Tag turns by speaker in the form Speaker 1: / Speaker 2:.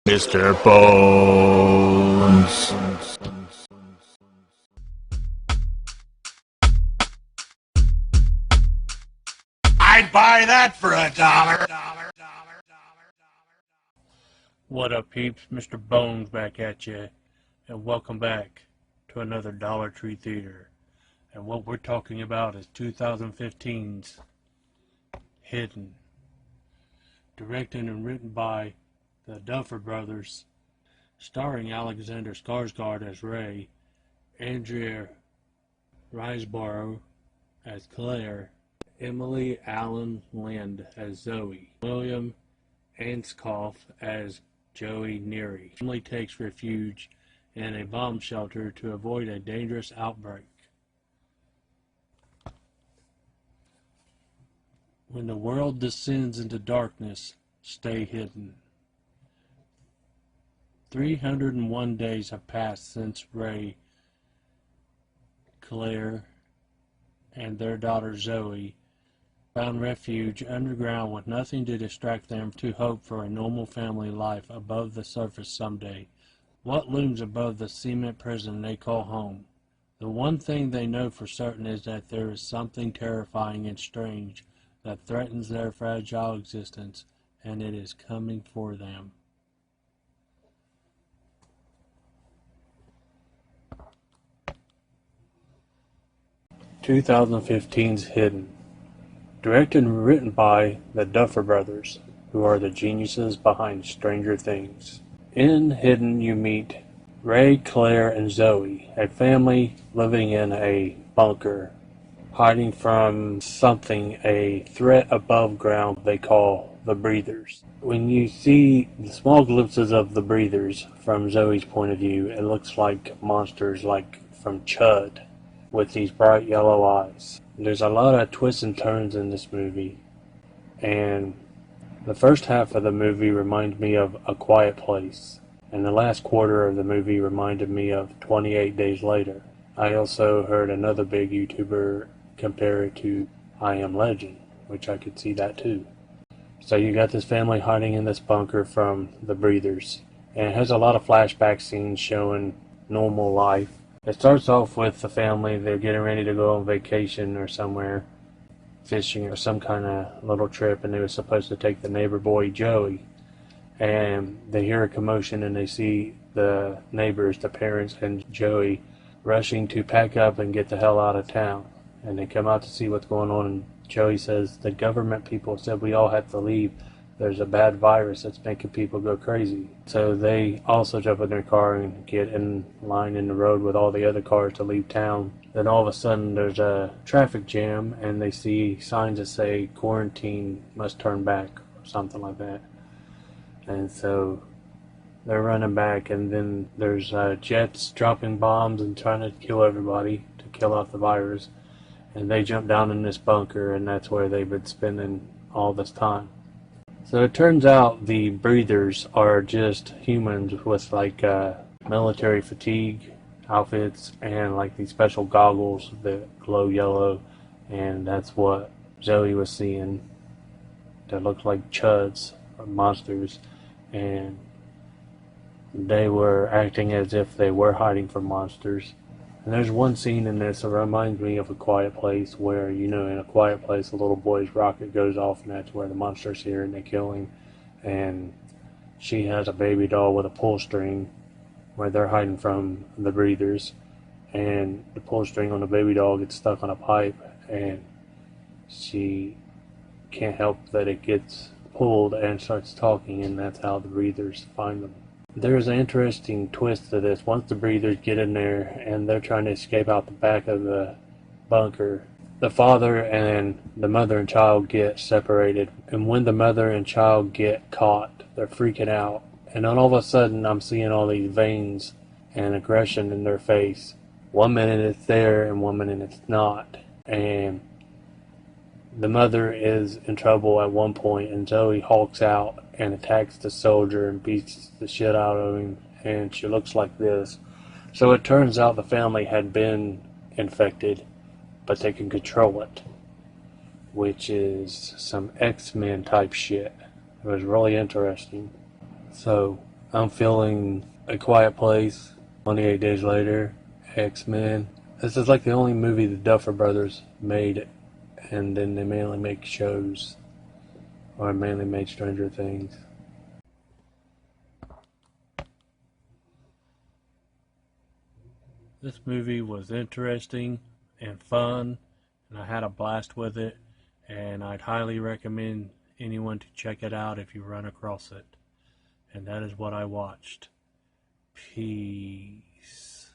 Speaker 1: Mr.Bones. I'd buy that for $1.
Speaker 2: What up, peeps? Mr. Bones back at you, and welcome back to another Dollar Tree Theater. And what we're talking about is 2015's Hidden, directed and written by the Duffer Brothers, starring Alexander Skarsgård as Ray, Andrea Riseborough as Claire, Emily Allen Lind as Zoe, William Anskoff as Joey Neary. Family takes refuge in a bomb shelter to avoid a dangerous outbreak. When the world descends into darkness, stay hidden. 301 days have passed since Ray, Claire, and their daughter Zoe found refuge underground with nothing to distract them to hope for a normal family life above the surface someday. What looms above the cement prison they call home? The one thing they know for certain is that there is something terrifying and strange that threatens their fragile existence, and it is coming for them. "2015's Hidden", directed and written by the Duffer Brothers, who are the geniuses behind Stranger Things. In Hidden, you meet Ray, Claire, and Zoe, a family living in a bunker, hiding from something, a threat above ground they call the Breathers. When you see the small glimpses of the Breathers from Zoe's point of view, it looks like monsters like from Chud, with these bright yellow eyes. There's a lot of twists and turns in this movie, and the first half of the movie reminded me of A Quiet Place, and the last quarter of the movie reminded me of 28 Days Later. I also heard another big YouTuber compare it to I Am Legend, which I could see that too. So you got this family hiding in this bunker from the Breathers, and it has a lot of flashback scenes showing normal life. It starts off with the family, they're getting ready to go on vacation or somewhere, fishing or some kind of little trip, and they were supposed to take the neighbor boy Joey, and they hear a commotion and they see the neighbors, the parents and Joey, rushing to pack up and get the hell out of town. And they come out to see what's going on, and Joey says the government people said we all have to leave. There's a bad virus that's making people go crazy. So they also jump in their car and get in line in the road with all the other cars to leave town. Then all of a sudden there's a traffic jam, and they see signs that say quarantine must turn back or something like that. And so they're running back, and then there's jets dropping bombs and trying to kill everybody to kill off the virus. And they jump down in this bunker, and that's where they've been spending all this time. So it turns out the Breathers are just humans with like military fatigue outfits and like these special goggles that glow yellow, and that's what Zoe was seeing that looked like chuds or monsters, and they were acting as if they were hiding from monsters. And there's one scene in this that reminds me of A Quiet Place where, you know, in A Quiet Place a little boy's rocket goes off, and that's where the monster's here and they kill him. And she has a baby doll with a pull string where they're hiding from the Breathers. And the pull string on the baby doll gets stuck on a pipe, and she can't help that it gets pulled and starts talking, and that's how the Breathers find them. There's an interesting twist to this. Once the Breathers get in there and they're trying to escape out the back of the bunker, the father and the mother and child get separated. And when the mother and child get caught, they're freaking out. And then all of a sudden I'm seeing all these veins and aggression in their face. One minute it's there and one minute it's not. And the mother is in trouble at one point, and Zoe hulks out and attacks the soldier and beats the shit out of him, and she looks like this. So it turns out the family had been infected, but they can control it, which is some X-Men type shit. It was really interesting. So I'm feeling A Quiet Place, 28 Days Later, X-Men. This is like the only movie the Duffer Brothers made, and then they mainly make shows, or mainly made Stranger Things. This movie was interesting and fun, and I had a blast with it, and I'd highly recommend anyone to check it out if you run across it. And that is what I watched. Peace.